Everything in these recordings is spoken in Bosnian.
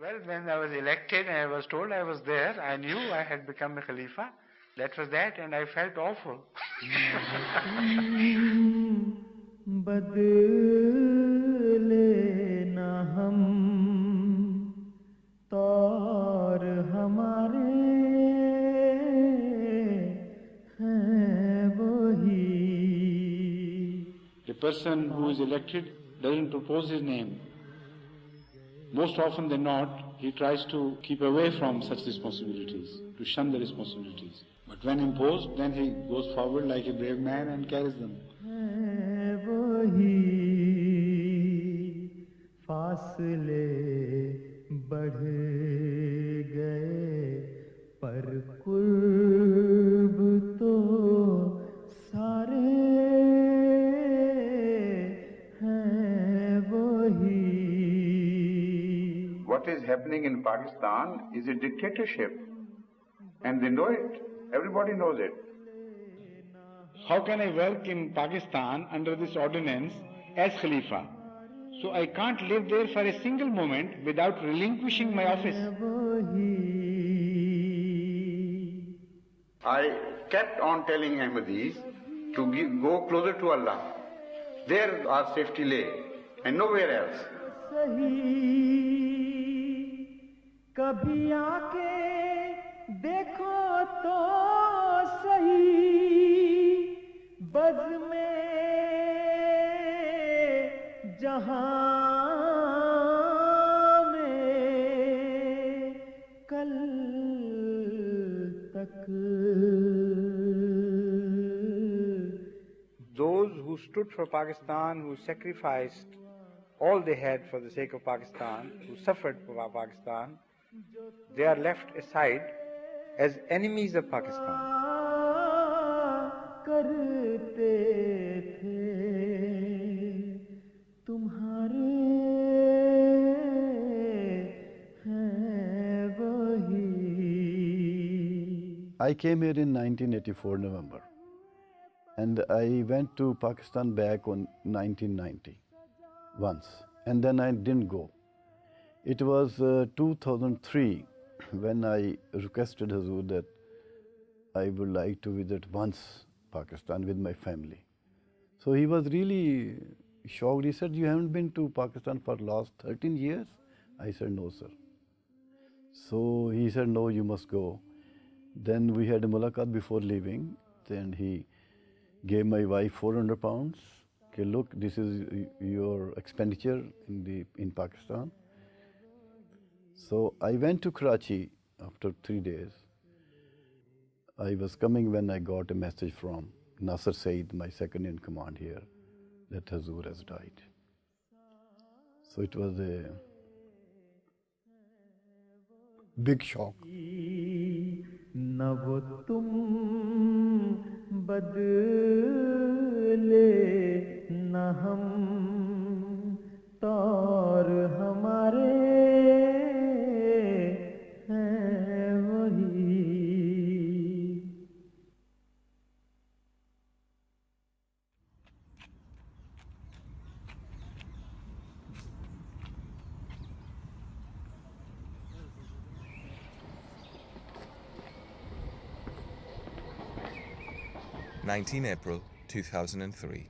Well, when I was elected and I was told I was there, I knew I had become a Khalifa. That was that, and I felt awful. The person who is elected doesn't propose his name. Most often than not, he tries to keep away from such responsibilities, to shun the responsibilities. But when imposed, then he goes forward like a brave man and carries them. What is happening in Pakistan is a dictatorship, and they know it. Everybody knows it. How can I work in Pakistan under this ordinance as Khalifa? So I can't live there for a single moment without relinquishing my office. I kept on telling Ahmadis to go closer to Allah. There our safety lay, and nowhere else. कभी आके देखो तो सही बज़ में जहां में कल तक. Those who stood for Pakistan, who sacrificed all they had for the sake of Pakistan, who suffered for Pakistan, they are left aside as enemies of Pakistan. I came here in 1984 November, and I went to Pakistan back on 1990 once, and then I didn't go. It was 2003 when I requested Hazur that I would like to visit once Pakistan with my family. So he was really shocked. He said, "You haven't been to Pakistan for the last 13 years? I said, "No, sir." So he said, "No, you must go." Then we had a mulaqat before leaving. Then he gave my wife 400 pounds. Okay, look, this is your expenditure in Pakistan. So I went to Karachi after 3 days. I was coming when I got a message from Nasser Said, my second in command here, that Hazur has died. So it was a big shock. न वो तुम बदले न हम तौर हमारे हैं वही. April 2003.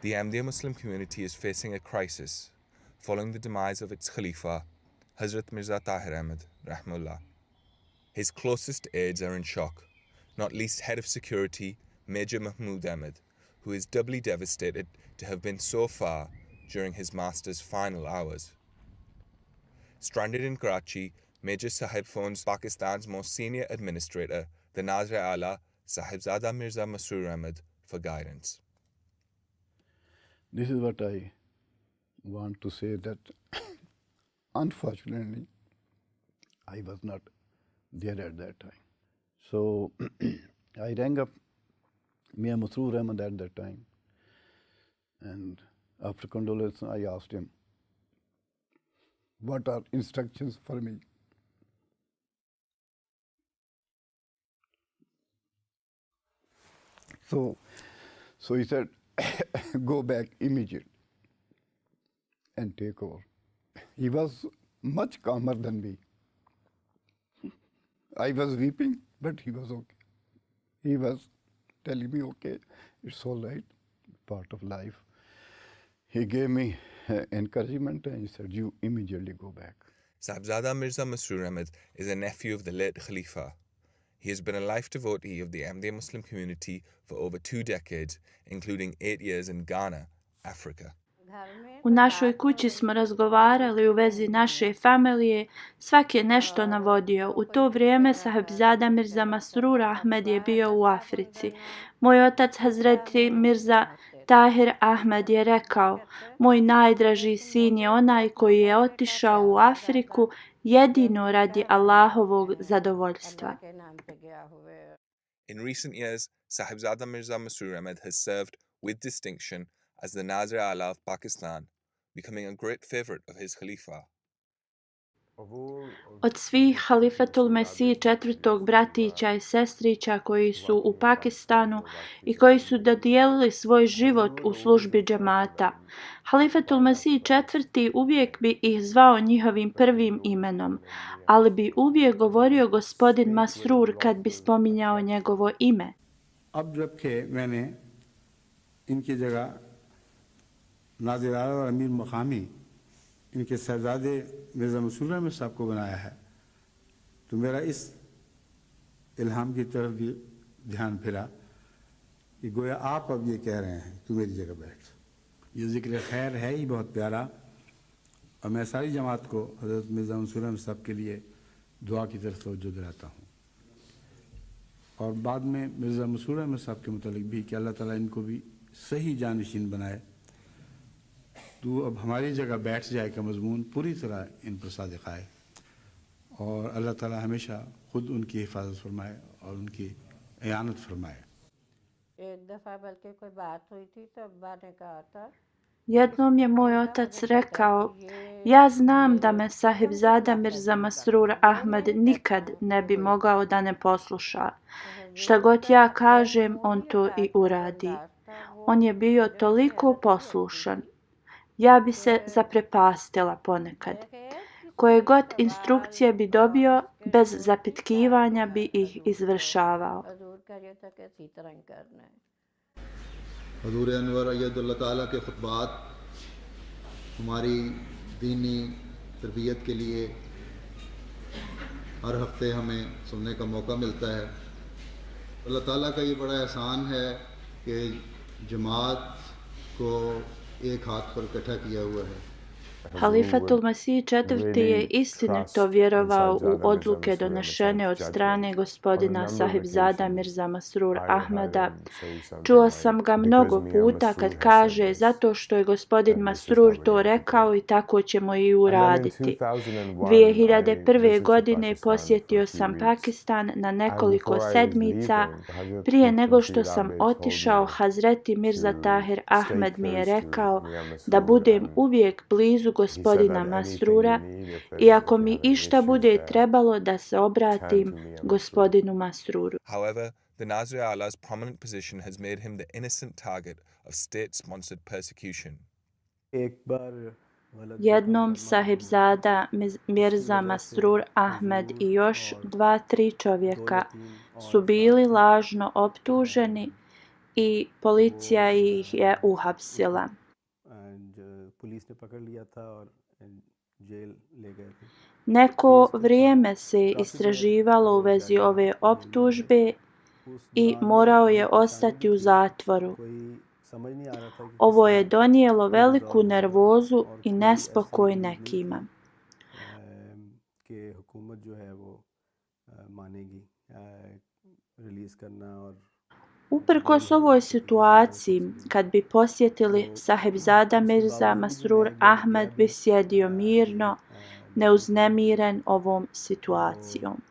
The Ahmadiyya Muslim community is facing a crisis following the demise of its Khalifa, Hazrat Mirza Tahir Ahmad, Rahmullah. His closest aides are in shock, not least Head of Security, Major Mahmood Ahmad, who is doubly devastated to have been so far during his master's final hours. Stranded in Karachi, Major Sahib phones Pakistan's most senior administrator, the Nazir-e-Ala, Sahibzada Mirza Masroor Ahmad, for guidance. This is what I want to say, that unfortunately, I was not there at that time. So I rang up Mia Masroor Ahmad at that time, and after condolence, I asked him, what are instructions for me? So he said, go back immediately and take over. He was much calmer than me. I was weeping, but he was okay. He was telling me, okay, it's all right, part of life. He gave me encouragement and he said, you immediately go back. Sahibzada Mirza Masroor Ahmad is a nephew of the late Khalifa. He has been a life devotee of the Ahmadiyya Muslim community for over 2 decades, including 8 years in Ghana, Africa. U našoj kući smo razgovarali u vezi naše familije, svak je nešto navodio. U to vrijeme Sahibzada Mirza Masroor Ahmed je bio u Africi. Moj otac Hazreti Mirza Tahir Ahmed je rekao, moj najdraži sin je onaj koji je otišao u Afriku jedino radi Allahovog zadovoljstva. In recent years, Sahibzada Mirza Masroor Ahmad has served with distinction as the Nazir A'la of Pakistan, becoming a great favorite of his Khalifa. Od svih Halifatul Mesih četvrtog bratića i sestrića koji su u Pakistanu i koji su dodijelili svoj život u službi džemata, Halifatul Mesih četvrti uvijek bi ih zvao njihovim prvim imenom, ali bi uvijek govorio gospodin Masroor kad bi spominjao njegovo ime. अब जबकि मैंने इनकी जगह नाज़िर आला और अमीर मकामी इनके शहजादे मिर्ज़ा मसरूर अहमद साहब को बनाया है, तो मेरा इस इल्हाम की तरफ भी ध्यान फिरा कि गोया आप अब ये कह रहे हैं तू मेरी जगह बैठ। ये ज़िक्र खैर है ही बहुत प्यारा, और मैं सारी जमात को हज़रत मिर्ज़ा मसरूर अहमद साहब के लिए दुआ की तरफ तवज्जो दिलाता हूँ। और बाद में मिर्ज़ा मसरूर अहमद साहब के मुतालिक भी कि अल्लाह ताला इनको भी सही जानशीन बनाए, तू अब हमारी जगह बैठ जाए का मजमून पूरी तरह इन पर सादिक़ आए, और अल्लाह ताला हमेशा खुद उनकी हिफाजत फरमाए और उनकी इयानत फरमाए। एक दफ़ा बल्कि कोई बात हुई थी तो अब्बा ने कहा था, Jednom je moj otac rekao, ja znam da me Sahibzada Mirza Masroor Ahmed nikad ne bi mogao da ne posluša. Šta god ja kažem, on to i uradi. On je bio toliko poslušan. Ja bi se zaprepastila ponekad. Koje god instrukcije bi dobio, bez zapitkivanja bi ih izvršavao. हज़ूर अनवर अय्यदुल्लाह ताला के खुतबात हमारी दीनी तरबियत के लिए हर हफ्ते हमें सुनने का मौका मिलता है। अल्लाह ताला का ये बड़ा एहसान है कि जमात को एक हाथ पर इकट्ठा किया हुआ है। Halifatul Mesih četvrti je istinito vjerovao u odluke donešene od strane gospodina Sahibzada Mirza Masroor Ahmeda. Čuo sam ga mnogo puta kad kaže zato što je gospodin Masroor to rekao i tako ćemo i uraditi. 2001. godine posjetio sam Pakistan na nekoliko sedmica. Prije nego što sam otišao, Hazreti Mirza Tahir Ahmed mi je rekao da budem uvijek blizu gospodina Masroora i ako mi išta bude trebalo da se obratim gospodinu Masrooru. However, the Nazir A'la's prominent position has made him the innocent target of state-sponsored persecution. Jednom Sahibzada Mirza Masroor Ahmed i još 2-3 čovjeka su bili lažno optuženi i policija ih je uhapsila. Neko vrijeme se istraživalo u vezi ove optužbe i morao je ostati u zatvoru. Ovo je donijelo veliku nervozu i nespokoj nekima. Uprkos ovoj situaciji, kad bi posjetili Sahibzada Mirza Masroor Ahmed bi sjedio mirno, neuznemiren ovom situacijom.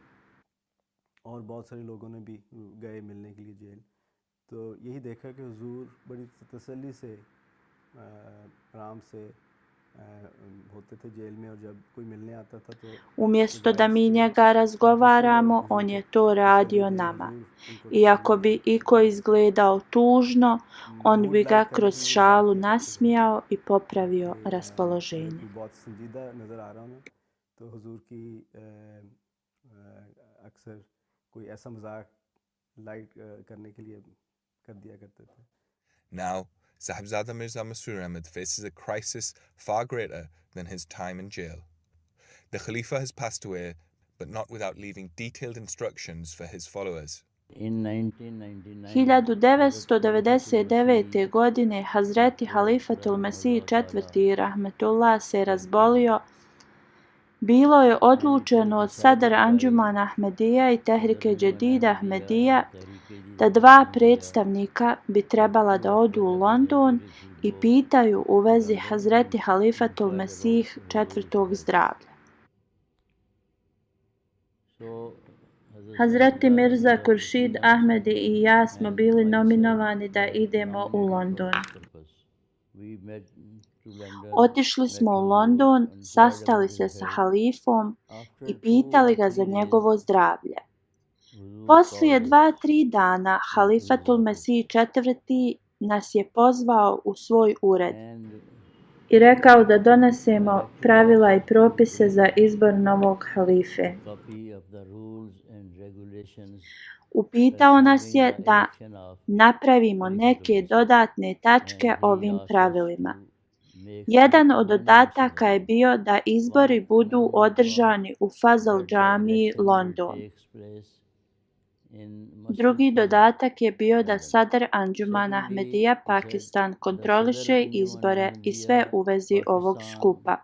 Umjesto da mi njega razgovaramo, on je to radio nama. I ako bi iko izgledao tužno, on bi ga kroz šalu nasmijao i popravio raspoloženje. तो हुजूर की अक्सर कोई ऐसा मजाक लाइट करने के लिए कर दिया करते थे. Now, Sahibzada Mirza Masroor Ahmad faces a crisis far greater than his time in jail. The Khalifa has passed away, but not without leaving detailed instructions for his followers. In 1999, 1999. godine Hazreti Halifatul Mesih IV. Rahmetullah se razbolio. Bilo je odlučeno od Sadr Anđuman Ahmedija i Tehrike Džedid Ahmedija da dva predstavnika bi trebala da odu u London i pitaju u vezi Hazreti Halifatul Mesih IV. Zdravlja. Hazreti Mirza Khurshid Ahmedi i ja smo bili nominovani da idemo u London. Otišli smo u London, sastali se sa halifom i pitali ga za njegovo zdravlje. Poslije 2-3 dana Halifatul Mesih IV. Nas je pozvao u svoj ured i rekao da donesemo pravila i propise za izbor novog halife. Upitao nas je da napravimo neke dodatne tačke ovim pravilima. Jedan od dodataka je bio da izbori budu održani u Fazl džamiji London. Drugi dodatak je bio da Sadr Anđuman Ahmedija Pakistan kontroliše izbore i sve u vezi ovog skupa.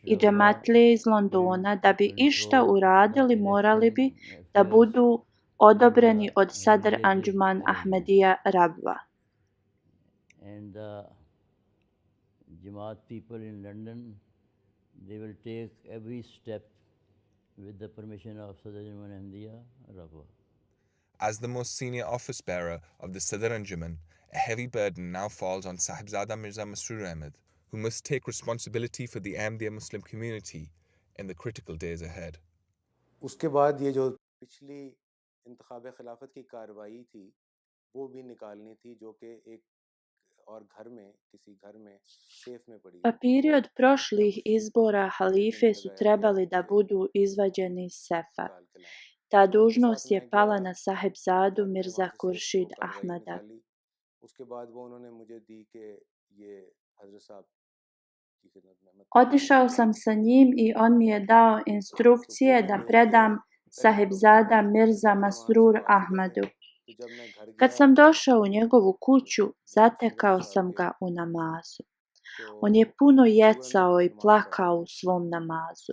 I džematlije iz Londona da bi išta uradili morali bi da budu odobreni od Sadr Anđuman Ahmedija Rabva. Jamaat people in London, they will take every step with the permission of Sadr Anjuman Ahmadiyya Rabwa. As the most senior office bearer of the Sadr Anjuman, a heavy burden now falls on Sahibzada Mirza Masroor Ahmad, who must take responsibility for the Ahmadiyya Muslim community in the critical days ahead. उसके बाद ये जो पिछली इंतखाब खिलाफत की कार्रवाई थी वो भी निकालनी थी जो कि एक और घर में किसी घर में सेफ में पड़ी. Papiri od prošlih izbora halife su trebali da budu izvađeni iz sefa. Ta dužnost je pala na Sahibzadu Mirza Khurshid Ahmada. उसके बाद वो उन्होंने मुझे दी कि ये हजरत साहब की खिदमत में. Otišao sam sa njim i on mi je dao instrukcije da predam Sahibzada Mirza Masroor Ahmadu. Kad sam došao u njegovu kuću, zatekao sam ga u namazu. On je puno jecao i plakao u svom namazu.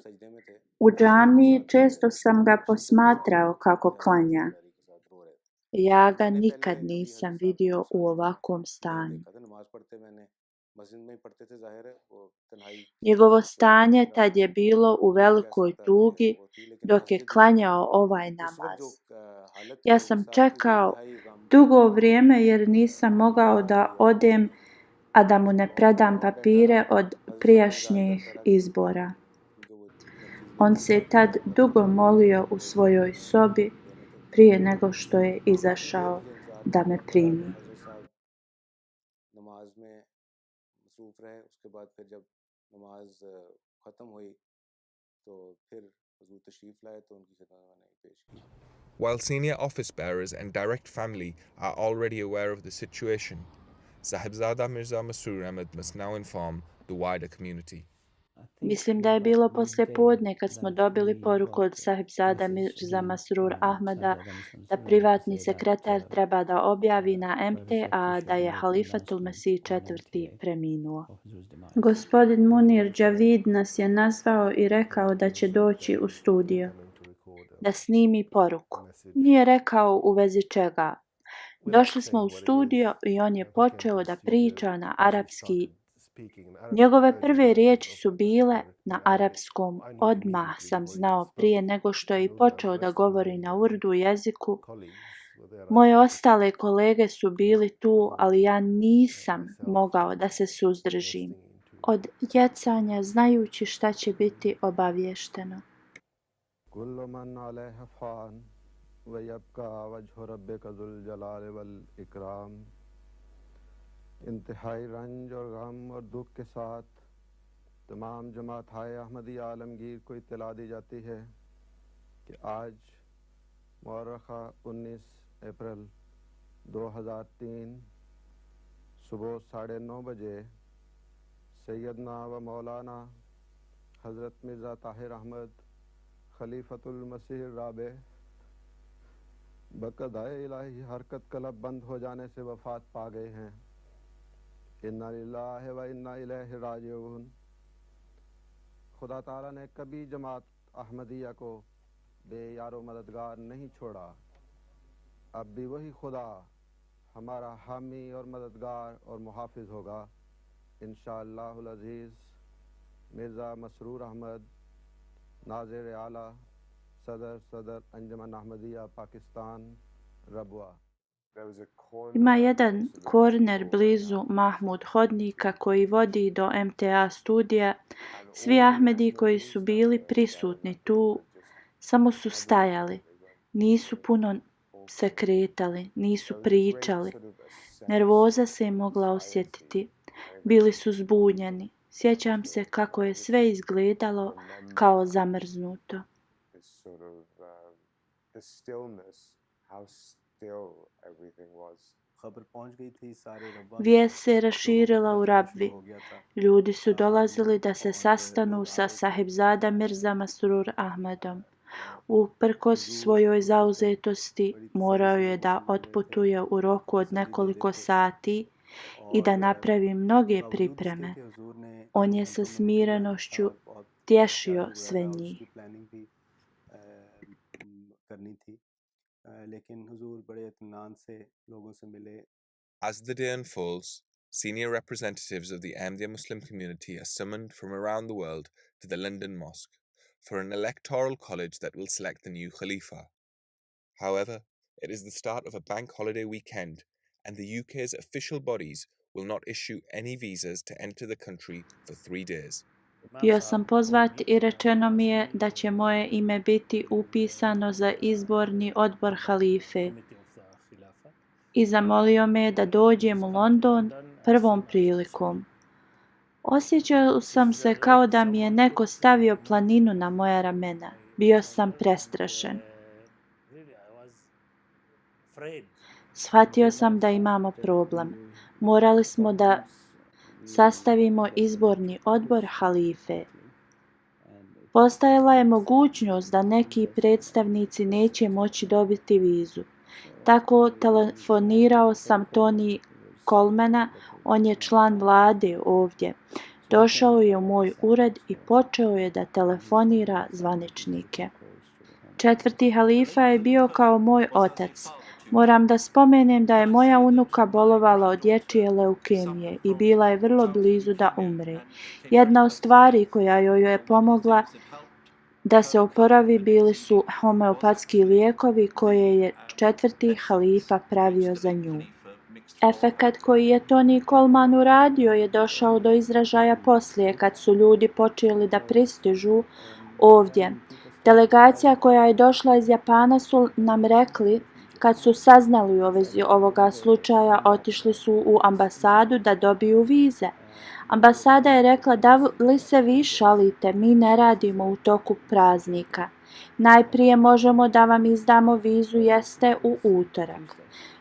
U džamiji često sam ga posmatrao kako klanja. Ja ga nikad nisam vidio u ovakvom stanju. Njegovo stanje tad je bilo u velikoj tugi dok je klanjao ovaj namaz. Ja sam čekao dugo vrijeme jer nisam mogao da odem, a da mu ne predam papire od prijašnjih izbora. On se tad dugo molio u svojoj sobi prije nego što je izašao da me primi. While senior office bearers and direct family are already aware of the situation, Sahibzada Mirza Masroor Ahmad must now inform the wider community. Mislim da je bilo poslije podne kad smo dobili poruku od Sahibzada Mirza Masroor Ahmada da privatni sekretar treba da objavi na MTA da je Halifatul Mesih IV. Preminuo. Gospodin Munir Javid nas je nazvao i rekao da će doći u studio da snimi poruku. Nije rekao u vezi čega. Došli smo u studio i on je počeo da priča na arapski. Njegove prve riječi su bile na arapskom. Odmah sam znao prije nego što je i počeo da govori na urdu jeziku. Moje ostale kolege su bili tu, ali ja nisam mogao da se suzdržim od jecanja znajući šta će biti obavješteno. इंतहाई रंज और गम और दुख के साथ तमाम जमात हाय अहमदी आलमगीर को इत्तला दी जाती है कि आज मुअर्रखा 19 अप्रैल 2003 सुबह 9:30 बजे सैयदना व मौलाना हज़रत मिर्ज़ा ताहिर अहमद खलीफतुल मसीह राबे बक़दाए इलाही हरकत कलब बंद हो जाने से वफ़ात पा गए हैं। इन्ना लिल्लाहि व इन्ना इलैहि राजिऊन। खुदा ताला ने कभी जमात अहमदिया को बेयारो मददगार नहीं छोड़ा। अब भी वही खुदा हमारा हामी और मददगार और मुहाफिज होगा इंशाअल्लाहुल अज़ीज़। मिर्ज़ा मसरूर अहमद, नाज़िर आला, सदर अंजमन अहमदिया पाकिस्तान, रबवा। Ima jedan korner blizu Mahmud hodnika koji vodi do MTA studija. Svi Ahmedi koji su bili prisutni tu samo su stajali. Nisu puno se kretali, nisu pričali. Nervoza se je mogla osjetiti. Bili su zbunjeni. Sjećam se kako je sve izgledalo kao zamrznuto. Vijest se raširila u Rabvi. Ljudi su dolazili da se sastanu sa sahibzada Mirza Masrur Ahmedom. Uprkos svojoj zauzetosti morao je da otputuje u roku od nekoliko sati i da napravi mnoge pripreme. On je sa smirenošću tješio sve njih. As the day unfolds, senior representatives of the Ahmadiyya Muslim community are summoned from around the world to the London Mosque for an electoral college that will select the new Khalifa. However, it is the start of a bank holiday weekend, and the UK's official bodies will not issue any visas to enter the country for 3 days. Bio sam pozvat i rečeno mi je da će moje ime biti upisano za izborni odbor halife. I zamolio me da dođem u London prvom prilikom. Osjećao sam se kao da mi je neko stavio planinu na moja ramena. Bio sam prestrašen. Shvatio sam da imamo problem. Morali smo da sastavimo izborni odbor halife. Postojala je mogućnost da neki predstavnici neće moći dobiti vizu. Tako telefonirao sam Tony Colemana, on je član vlade ovdje. Došao je u moj ured i počeo je da telefonira zvaničnike. Četvrti halifa je bio kao moj otac. Moram da spomenem da je moja unuka bolovala od dječje leukemije i bila je vrlo blizu da umre. Jedna od stvari koja joj je pomogla da se oporavi bili su homeopatski lijekovi koje je četvrti halifa pravio za nju. Efekat koji je Tony Coleman uradio je došao do izražaja poslije kad su ljudi počeli da pristižu ovdje. Delegacija koja je došla iz Japana su nam rekli kad su saznali u vezi ovoga slučaja, otišli su u ambasadu da dobiju vize. Ambasada je rekla da li se vi šalite, mi ne radimo u toku praznika. Najprije možemo da vam izdamo vizu jeste u utorak.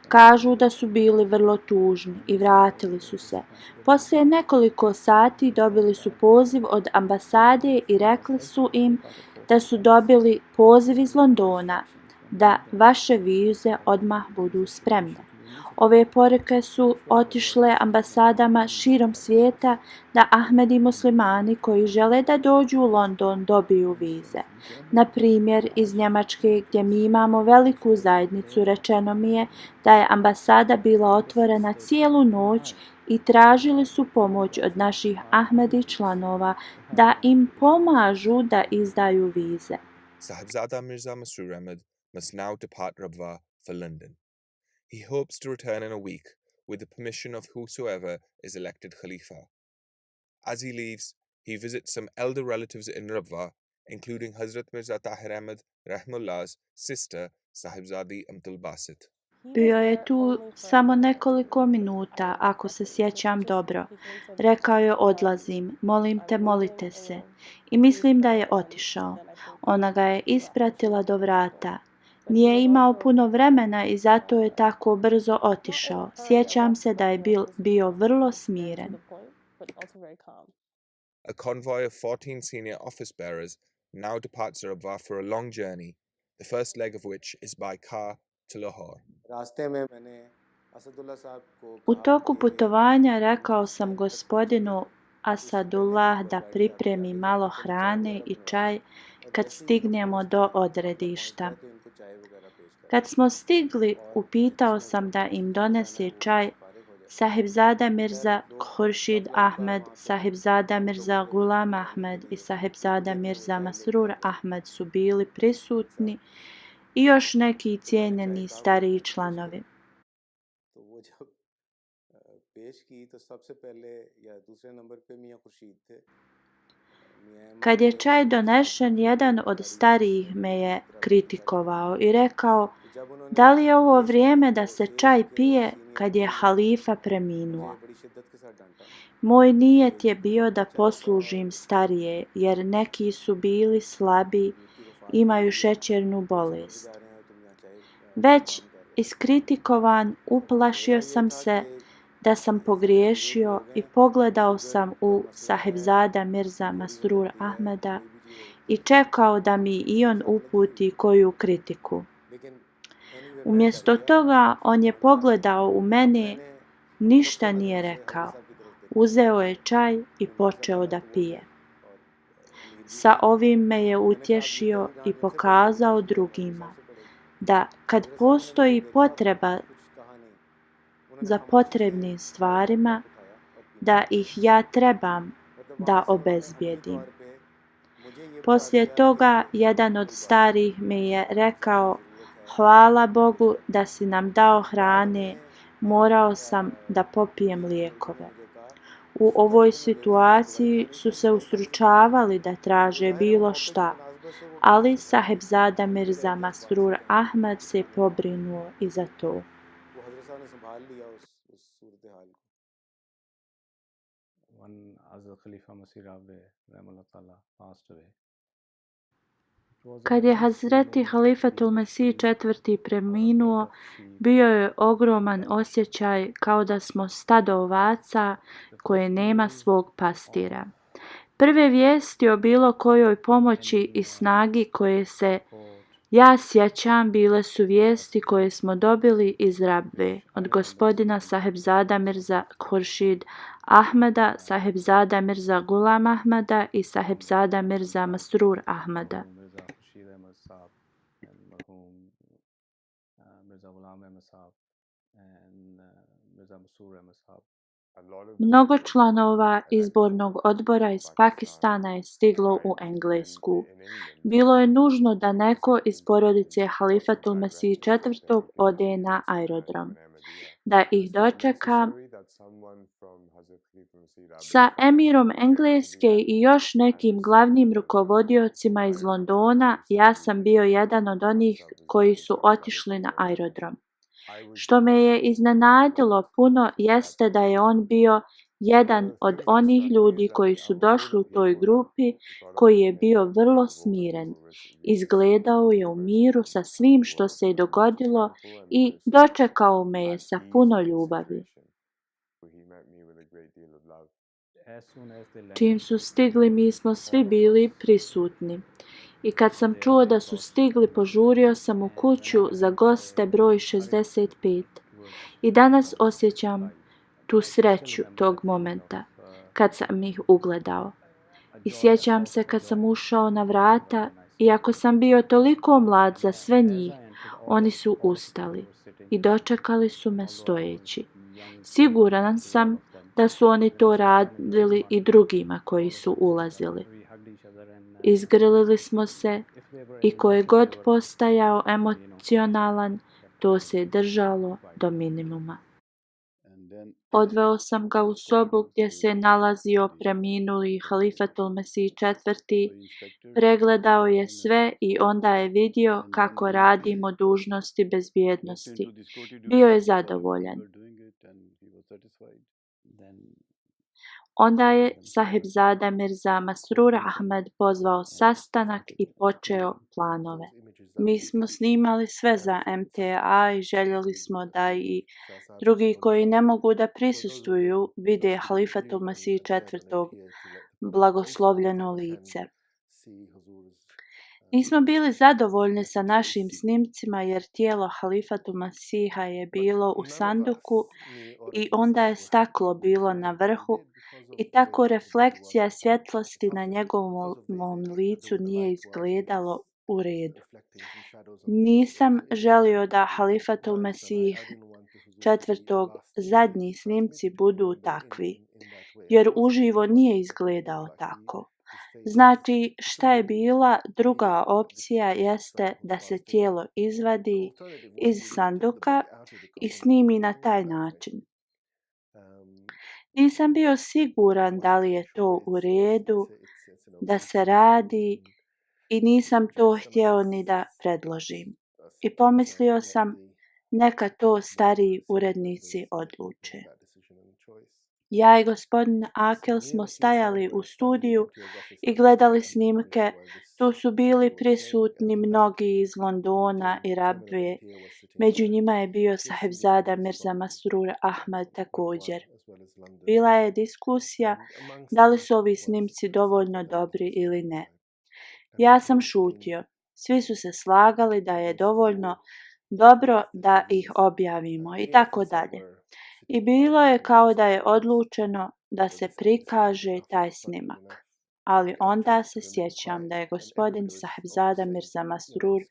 Kažu da su bili vrlo tužni i vratili su se. Poslije nekoliko sati dobili su poziv od ambasade i rekli su im da su dobili poziv iz Londona, da vaše vize odmah budu spremne. Ove poruke su otišle ambasadama širom svijeta da Ahmedi muslimani koji žele da dođu u London dobiju vize. Na primjer, iz Njemačke gdje mi imamo veliku zajednicu, rečeno mi je da je ambasada bila otvorena cijelu noć i tražili su pomoć od naših Ahmedi članova da im pomažu da izdaju vize. Sahibzada Mirza Masroor Ahmad must now depart Rabwa for London. He hopes to return in a week with the permission of whosoever is elected Khalifa. As he leaves, he visits some elder relatives in Rabwa, including Hazrat Mirza Tahir Ahmad Rahmullah's sister Sahibzadi Abdul Basit. Bio je tu samo nekoliko minuta, ako se sjećam dobro. Rekao je odlazim, molim te, molite se. I mislim da je otišao. Ona ga je ispratila do vrata. Nije imao puno vremena i zato je tako brzo otišao. Sjećam se da je bio vrlo smiren. A convoy of 14 senior office bearers now departs Rabwa for a long journey, the first leg of which is by car to Lahore. U toku putovanja rekao sam gospodinu Asadullah da pripremi malo hrane i čaj kad stignemo do odredišta. Kad smo stigli, upitao sam da im donese čaj. Sahibzada Mirza Khurshid Ahmed, Sahibzada Mirza Ghulam Ahmed i Sahibzada Mirza Masrur Ahmed su bili prisutni i još neki cijenjeni stariji članovi. Kad je čaj donešen, jedan od starijih me je kritikovao i rekao: da li je ovo vrijeme da se čaj pije kad je halifa preminuo? Moj nijet je bio da poslužim starije, jer neki su bili slabi, imaju šećernu bolest. Već iskritikovan, uplašio sam se da sam pogriješio i pogledao sam u Sahibzada Mirza Masrur Ahmeda i čekao da mi i on uputi koju kritiku. Umjesto toga on je pogledao u mene, ništa nije rekao. Uzeo je čaj i počeo da pije. Sa ovim me je utješio i pokazao drugima da kad postoji potreba za potrebnim stvarima, da ih ja trebam da obezbijedim. Poslije toga jedan od starih mi je rekao: hvala Bogu da si nam dao hrane, morao sam da popijem lijekove. U ovoj situaciji su se ustručavali da traže bilo šta, ali Sahibzada Mirza Masrur Ahmed se pobrinuo i za to. Kad je Hazreti Halifatul Mesih IV. Preminuo, bio je ogroman osjećaj kao da smo stado ovaca koje nema svog pastira. Prve vijesti o bilo kojoj pomoći i snagi koje se ja sjećam bile su vijesti koje smo dobili iz Rabve od gospodina Sahibzada Mirza Khurshid Ahmeda, Sahibzada Mirza Ghulam Ahmeda i Sahibzada Mirza Masrur Ahmeda. Mnogo članova izbornog odbora iz Pakistana je stiglo u Englesku. Bilo je nužno da neko iz porodice Halifatul Mesih IV. Ode na aerodrom, da ih dočeka. Sa emirom Engleske i još nekim glavnim rukovodiocima iz Londona, ja sam bio jedan od onih koji su otišli na aerodrom. Što me je iznenadilo puno jeste da je on bio jedan od onih ljudi koji su došli u toj grupi, koji je bio vrlo smiren. Izgledao je u miru sa svim što se je dogodilo i dočekao me je sa puno ljubavi. Čim su stigli, mi smo svi bili prisutni. I kad sam čuo da su stigli, požurio sam u kuću za goste broj 65. I danas osjećam tu sreću tog momenta, kad sam ih ugledao. I sjećam se kad sam ušao na vrata, iako sam bio toliko mlad za sve njih, oni su ustali i dočekali su me stojeći. Siguran sam da su oni to radili i drugima koji su ulazili. Izgrlili smo se i ko je god postajao emocionalan, to se je držalo do minimuma. Odveo sam ga u sobu gdje se nalazio preminuli halifatul Mesih IV. Pregledao je sve i onda je vidio kako radimo dužnosti bezbjednosti. Bio je zadovoljan. Onda je Sahibzada Mirza Masroor Ahmed pozvao sastanak i počeo planove. Mi smo snimali sve za MTA i željeli smo da i drugi koji ne mogu da prisustvuju vide halifatul Mesih IV. Blagoslovljeno lice. Nismo bili zadovoljni sa našim snimcima jer tijelo halifatul Masiha je bilo u sanduku i onda je staklo bilo na vrhu i tako reflekcija svjetlosti na njegovom licu nije izgledalo u redu. Nisam želio da halifatul Mesih IV. Zadnji snimci budu takvi, jer uživo nije izgledao tako. Znači, šta je bila druga opcija jeste da se tijelo izvadi iz sanduka i snimi na taj način. Nisam bio siguran da li je to u redu, da se radi i nisam to htio ni da predložim. I pomislio sam, neka to stariji urednici odluče. Ja i gospodin Akil smo stajali u studiju i gledali snimke. Tu su bili prisutni mnogi iz Londona i Rabve. Među njima je bio Sahibzada Mirza Masroor Ahmed također. Bila je diskusija da li su ovi snimci dovoljno dobri ili ne. Ja sam šutio. Svi su se slagali da je dovoljno dobro da ih objavimo i tako dalje. I bilo je kao da je odlučeno da se prikaže taj snimak. Ali onda se sjećam da je gospodin Sahibzada Mirza Masroor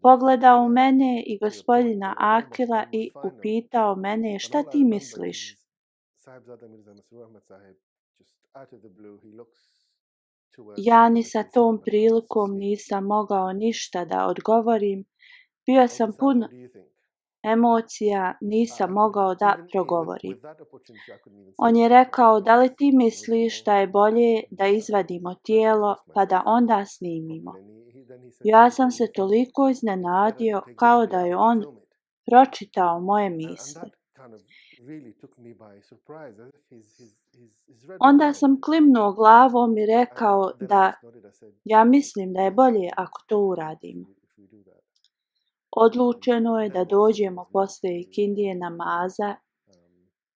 pogledao u mene i gospodina Akila i upitao mene šta ti misliš? Ja ni sa tom prilikom nisam mogao ništa da odgovorim. Bio sam pun emocija, nisam mogao da progovorim. On je rekao, da li ti misliš da je bolje da izvadimo tijelo pa da onda snimimo? Ja sam se toliko iznenadio kao da je on pročitao moje misli. Onda sam klimnuo glavom i rekao da ja mislim da je bolje ako to uradimo. Odlučeno je da dođemo poslije ikindije namaza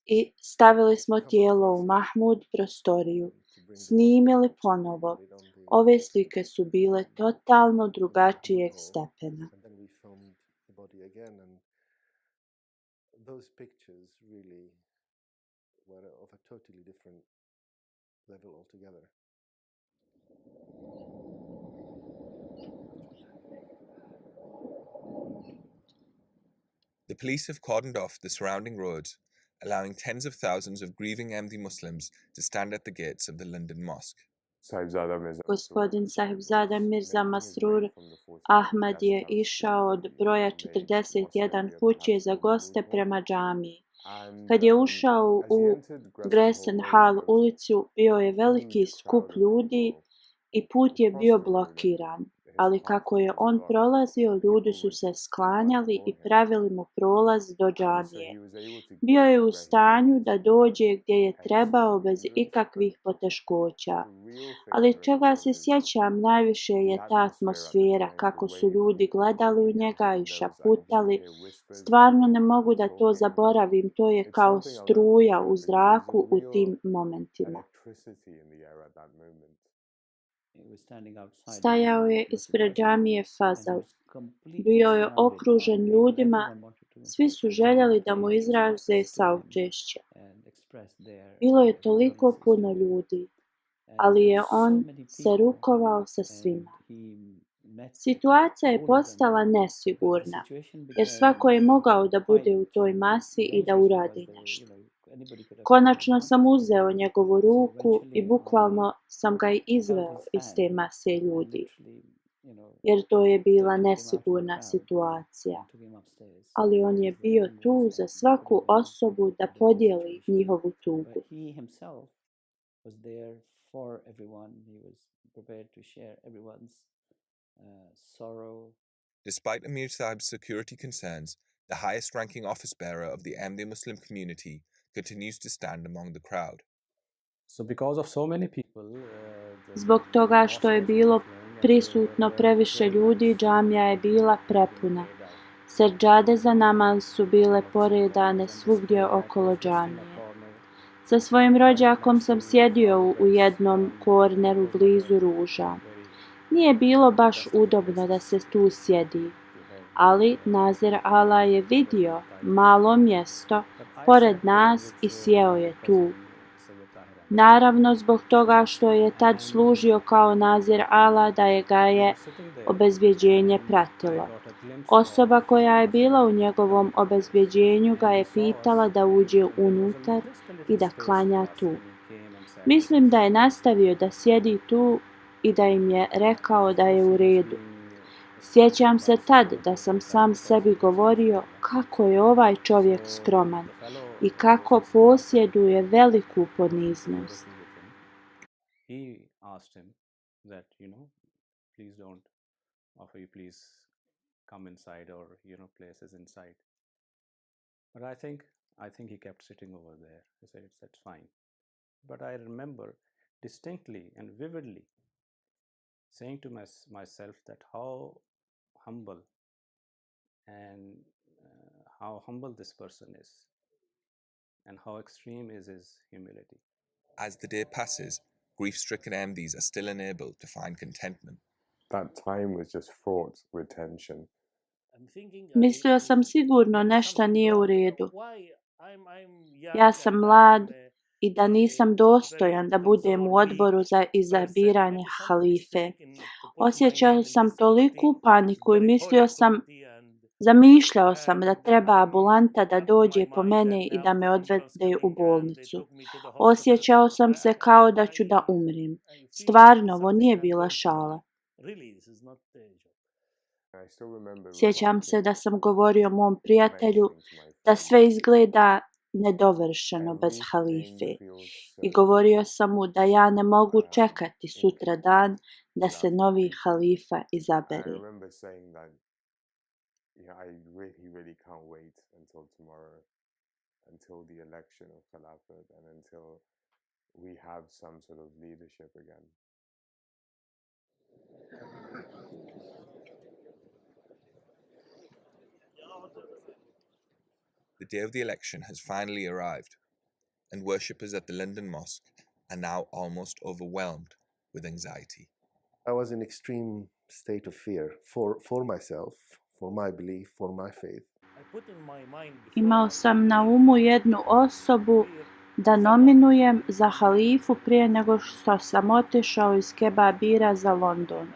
i stavili smo tijelo u Mahmud prostoriju. Snimili ponovo. Ove slike su bile totalno drugačijeg stepena. The police have cordoned off the surrounding roads, allowing tens of thousands of grieving Ahmadi Muslims to stand at the gates of the London Mosque. Gospodin Sahibzada Mirza Masroor Ahmed je išao od broja 41 kuće za goste prema džamiji. Kad je ušao u Grayson Hall ulicu, bio je veliki skup ljudi i put je bio blokiran. Ali kako je on prolazio, ljudi su se sklanjali i pravili mu prolaz do džamije. Bio je u stanju da dođe gdje je trebao bez ikakvih poteškoća. Ali čega se sjećam najviše je ta atmosfera, kako su ljudi gledali u njega i šaputali. Stvarno ne mogu da to zaboravim, to je kao struja u zraku u tim momentima. Stajao je ispred džamije Fazal. Bio je okružen ljudima. Svi su željeli da mu izraze saučešće. Bilo je toliko puno ljudi, ali je on se rukovao sa svima. Situacija je postala nesigurna, jer svako je mogao da bude u toj masi i da uradi nešto. Konačno sam uzeo njegovu ruku i bukvalno sam ga izveo iz te mase ljudi. jer to je bila nesigurna situacija. Ali on je bio tu za svaku osobu da podijeli njihovu tugu. Despite Amir Sahib's security concerns, the highest-ranking office bearer of the Ahmadiyya Muslim community continues to stand among the crowd. Zbog toga što je bilo prisutno previše ljudi, džamija je bila prepuna. Seđade za namaz su bile poredane svugdje okolo džamije. Sa svojim rođakom sam sjedio u jednom korneru blizu ruža. Nije bilo baš udobno da se tu sjedi, ali Nazir Ala je vidio malo mjesto pored nas i sjeo je tu. Naravno zbog toga što je tad služio kao Nazir Ala da ga je obezbjeđenje pratilo. Osoba koja je bila u njegovom obezbjeđenju ga je pitala da uđe unutar i da klanja tu. Mislim da je nastavio da sjedi tu i da im je rekao da je u redu. Sjećam se tad da sam sam sebi govorio kako je ovaj čovjek skroman i kako posjeduje veliku poniznost. I think he kept sitting over there. He said, that's fine. But I remember distinctly and vividly saying to myself that how humble and how humble this person is and how extreme is his humility. As the day passes, grief-stricken Ahmadis are still unable to find contentment. That time was just fraught with tension. Mislio sam sigurno nešto nije u redu. Ja sam mlad i da nisam dostojan da budem u odboru za izabiranje halife. Osjećao sam toliku paniku i zamišljao sam da treba ambulanta da dođe po mene i da me odvede u bolnicu. Osjećao sam se kao da ću da umrem. Stvarno, ovo nije bila šala. Sjećam se da sam govorio mom prijatelju da sve izgleda nedovršeno bez halife i govorio sam mu da ja ne mogu čekati sutra dan da se novi halifa izabere. I really can't wait until tomorrow, until the election of Khilafat and until we have some sort of leadership again. The day of the election has finally arrived, and worshippers at the London Mosque are now almost overwhelmed with anxiety. I was in extreme state of fear for myself, for my belief, for my faith. Imao sam na umu jednu osobu da nominujem za halifu prije nego što sam otišao iz Kebabira za London.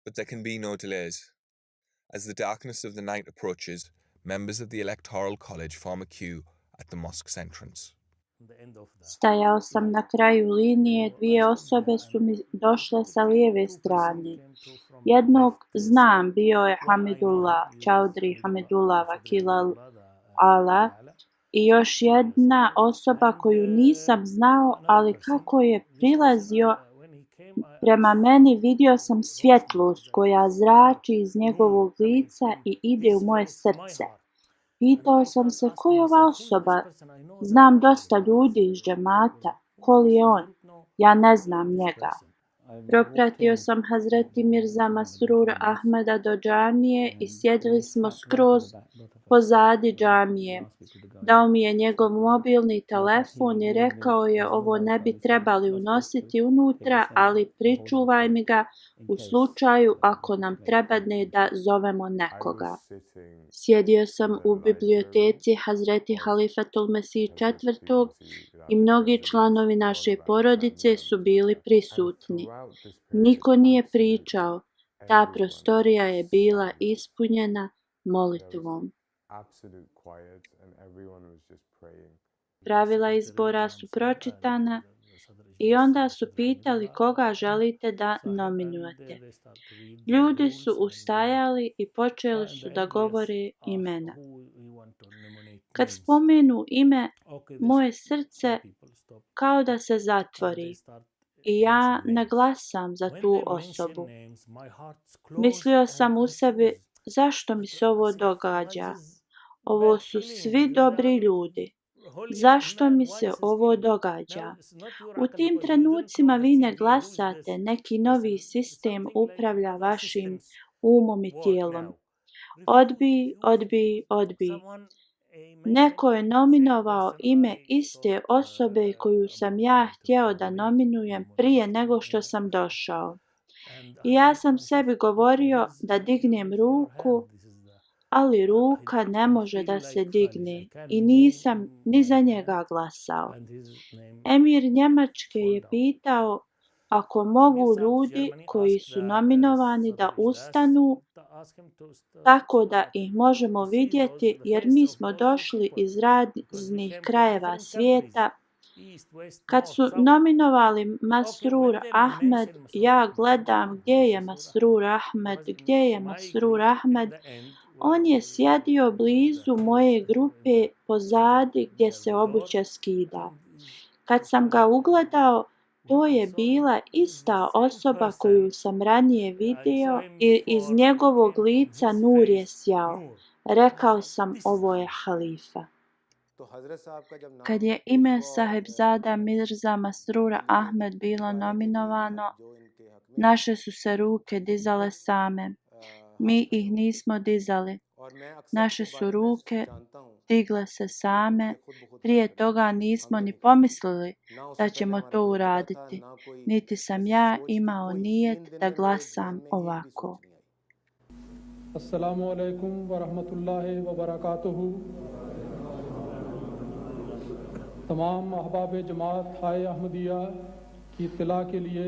But there can be no delays. As the darkness of the night approaches, members of the Electoral College form a queue at the mosque's entrance. Stajao sam na kraju linije, dvije osobe su mi došle sa lijeve strane. Jednog znam, bio je Hamidullah, Chaudhry Hamidullah Vakil Ala, i još jedna osoba koju nisam znao, ali kako je prilazio prema meni vidio sam svjetlost koja zrači iz njegovog lica i ide u moje srce. Pitao sam se ko je ova osoba, znam dosta ljudi iz džemata, ko li je on, ja ne znam njega. Propratio sam Hazreti Mirza Masroor Ahmeda do džamije i sjedili smo skroz pozadi džamije. Dao mi je njegov mobilni telefon i rekao je ovo ne bi trebali unositi unutra, ali pričuvaj mi ga u slučaju ako nam trebadne da zovemo nekoga. Sjedio sam u biblioteci Hazreti Halifatul Mesih IV. I mnogi članovi naše porodice su bili prisutni. Niko nije pričao, ta prostorija je bila ispunjena molitvom. Pravila izbora su pročitana i onda su pitali koga želite da nominujete. Ljudi su ustajali i počeli su da govore imena. Kad spomenu ime, moje srce kao da se zatvori i ja ne glasam za tu osobu. Mislio sam u sebi, zašto mi se ovo događa? Ovo su svi dobri ljudi. Zašto mi se ovo događa? U tim trenucima vi ne glasate, neki novi sistem upravlja vašim umom i tijelom. Odbij, odbij, odbij. Neko je nominovao ime iste osobe koju sam ja htjeo da nominujem prije nego što sam došao. I ja sam sebi govorio da dignem ruku, ali ruka ne može da se digne i nisam ni za njega glasao. Emir Njemačke je pitao ako mogu ljudi koji su nominovani da ustanu tako da ih možemo vidjeti jer mi smo došli iz raznih krajeva svijeta. Kad su nominovali Masroor Ahmed, ja gledam gdje je Masroor Ahmed, gdje je Masroor Ahmed. On je sjedio blizu moje grupe pozadi gdje se obuća skida. Kad sam ga ugledao, to je bila ista osoba koju sam ranije vidio i iz njegovog lica nur je sjao. Rekao sam, ovo je halifa. Kad je ime Sahibzada Mirza Masroora Ahmed bilo nominovano, naše su se ruke dizale same. Mi ih nismo dizali. Naše su ruke digle se same. Prije toga nismo ni pomislili da ćemo to uraditi. Niti sam ja imao nijet da glasam ovako. Assalamu alaikum wa rahmatullahi wa barakatuhu. तमाम अहबाब जमात हाय अहमदिया की इत्तला के लिए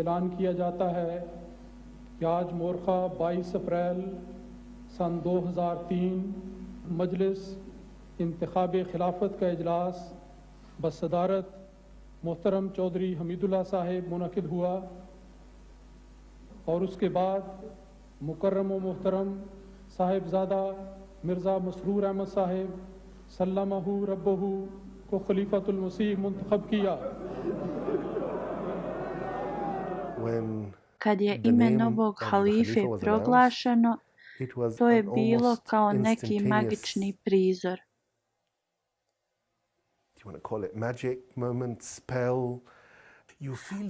ऐलान किया जाता है कि आज मोरखा 22 अप्रैल सन 2003 मजलिस इंतखाब खिलाफत का इजलास बसदारत मोहतरम चौधरी हमीदुल्लाह साहिब मुनक़िद हुआ और उसके बाद मुकर्रम व मोहतरम साहिबजादा मिर्ज़ा मसरूर अहमद साहिब सल्लमहु रब्बहु को खलीफतुल मसीह मुंतखब किया. Kad je ime novog halife proglašeno, to je bilo kao neki magični prizor.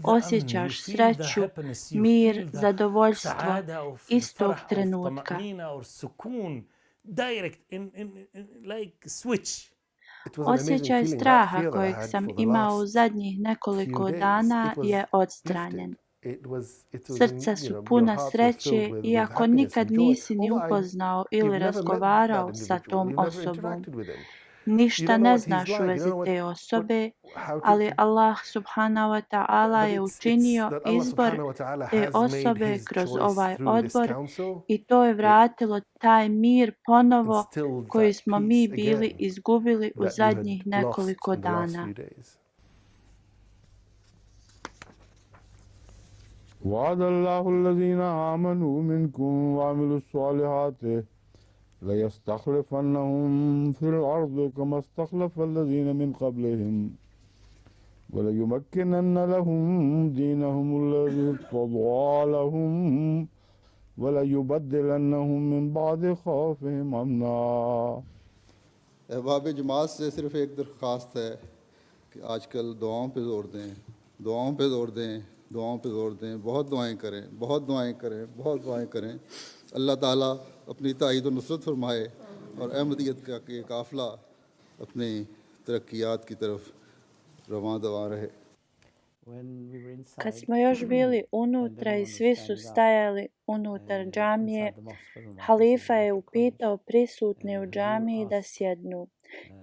Osjećaš sreću, mir, zadovoljstvo istog trenutka. Osjećaj straha kojeg sam imao u zadnjih nekoliko dana je odstranjen. Srca su puna sreće iako nikad nisi ni upoznao ili razgovarao sa tom osobom. Ništa ne znaš u vezi te osobe, ali Allah subhanahu wa ta'ala je učinio izbor te osobe kroz ovaj odbor i to je vratilo taj mir ponovo koji smo mi bili izgubili u zadnjih nekoliko dana. وعد الله الذين آمنوا منكم وعملوا الصالحات ليستخلفنهم في الأرض كما استخلف الذين من قبلهم وليمكنن لهم دينهم الذي ارتضى لهم وليبدلنهم من بعد خوفهم أمنا. अहबाब जमात से सिर्फ एक दरख्वास्त है कि आजकल दुआओं पे जोर दें, दुआओं पे जोर दें, दुआओं पे जोर दें, बहुत दुआएं करें, बहुत दुआएं करें, बहुत दुआएं करें. अल्लाह ताला अपनी ताईद और नुसरत फरमाए और अहमदियत का ये काफ़िला अपनी तरक्कियात की तरफ रवां दवा रहे. Kad smo još bili unutra i svi su stajali unutar džamije, halifa je upitao prisutne u džamiji da sjednu,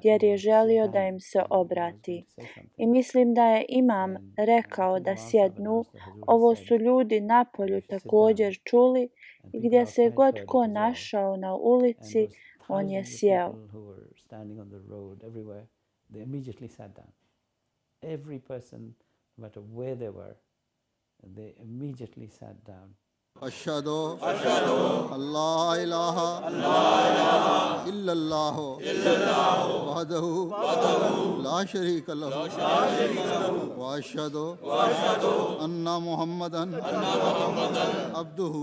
jer je želio da im se obrati. I mislim da je imam rekao da sjednu. Ovo su ljudi napolju također čuli i gdje se god ko našao na ulici, on je sjeo. but where they were, they immediately sat down. अशहदु अल्ला इलाहा इल्लल्लाह वहदहु ला शरीक लहु व अशहदु अन्ना मुहम्मदन अब्दुहु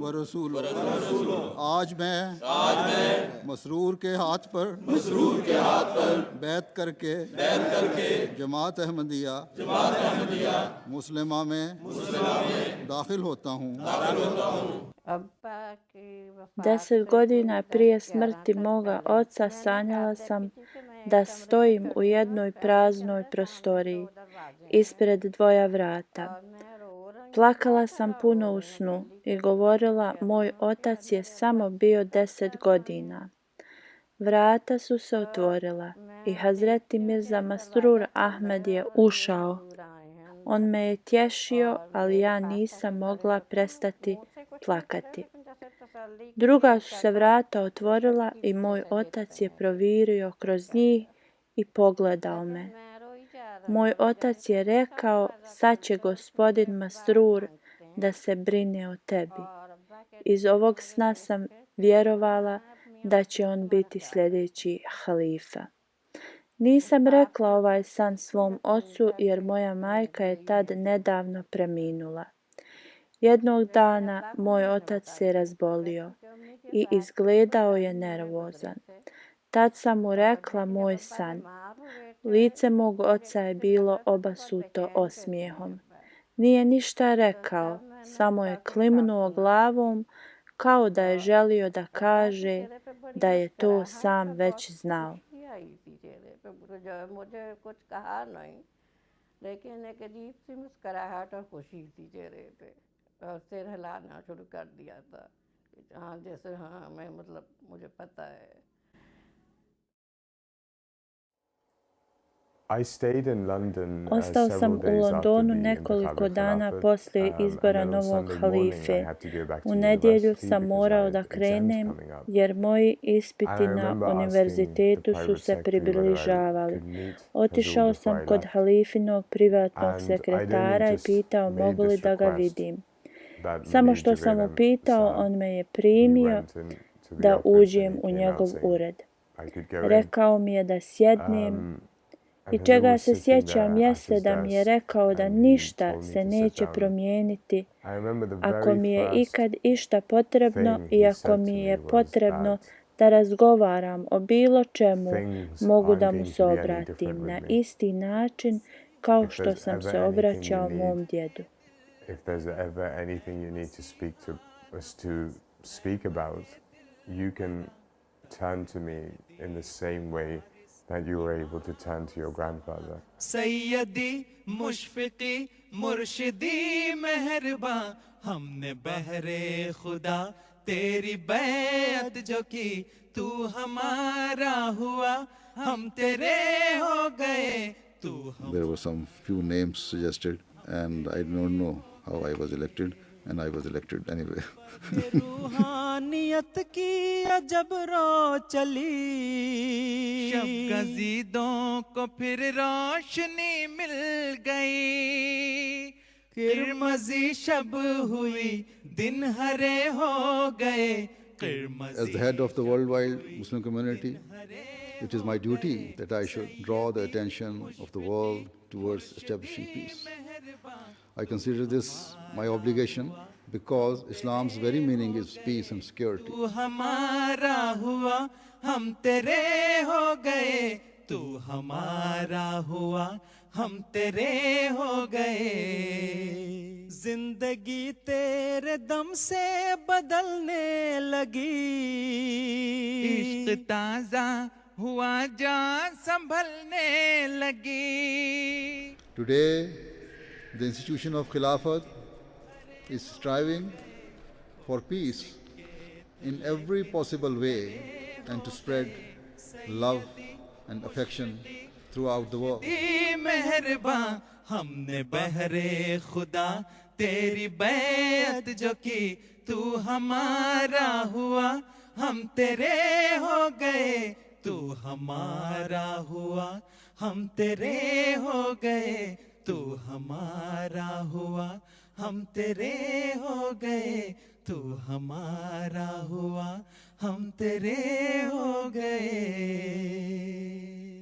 व रसूलुहु। आज मैं मसरूर के हाथ पर बैत करके जमात अहमदिया मुस्लिमा में दाखिल होता हूँ। 10 godina prije smrti moga oca sanjala sam da stojim u jednoj praznoj prostoriji ispred dvoja vrata. Plakala sam puno u snu i govorila, moj otac je samo bio 10 godina. Vrata su se otvorila i Hazreti Mirza Masroor Ahmed je ušao. On me je tješio, ali ja nisam mogla prestati plakati. Druga su se vrata otvorila i moj otac je provirio kroz njih i pogledao me. Moj otac je rekao, sad će gospodin Masroor da se brine o tebi. Iz ovog sna sam vjerovala da će on biti sljedeći halifa. Nisam rekla ovaj san svom ocu jer moja majka je tad nedavno preminula. Jednog dana moj otac se razbolio i izgledao je nervozan. Tad sam mu rekla moj san. Lice mog oca je bilo obasuto osmijehom. Nije ništa rekao, samo je klimnuo glavom kao da je želio da kaže da je to sam već znao. मुझे कुछ कहा नहीं, लेकिन एक अजीब सी मुस्कुराहट और खुशी थी चेहरे पे और सिर हिलाना शुरू कर दिया था। हाँ जैसे हाँ मैं मतलब मुझे पता है। Ostao sam u Londonu nekoliko dana poslije izbora novog halife. U nedjelju sam morao da krenem jer moji ispiti na univerzitetu su se približavali. Otišao sam kod halifinog privatnog sekretara i pitao mogu li da ga vidim. Samo što sam mu pitao, on me je primio da uđem u njegov ured. Rekao mi je da sjednem i čega se sjećam jeste da mi je rekao da ništa se neće promijeniti ako mi je ikad išta potrebno i ako mi je potrebno da razgovaram o bilo čemu, mogu da mu se obratim na isti način kao što sam se obraćao mom djedu. If there's ever anything you need to speak about, you can turn to me in the same way that you were able to turn to your grandfather. Sayyidi, Mushfiqi, Murshidi, Meherba, हमने बहरे खुदा तेरी बैत जो की तू हमारा हुआ हम तेरे हो गए तू हम. There were some few names suggested and I don't know how I was elected and I was elected anyway. रूहानियत की अजब रो चली शब गजीदों को फिर रोशनी मिल गई किरमजी शब हुई दिन हरे हो गए. As the head of the worldwide Muslim community, it is my duty that I should draw the attention of the world towards establishing peace. I consider this my obligation because Islam's very meaning is peace and security. तू हमारा हुआ हम तेरे हो गए तू हमारा हुआ हम तेरे हो गए. जिंदगी तेरे दम से बदलने लगी इश्क ताजा हुआ जान संभलने लगी. Today, the institution of Khilafat is striving for peace in every possible way and to spread love and affection throughout the world. मेहरबा हमने बहरे खुदा तेरी बैत जो की तू हमारा हुआ हम तेरे हो गए तू हमारा हुआ हम तेरे हो गए तू हमारा हुआ, हम तेरे हो गए, तू हमारा हुआ, हम तेरे हो गए।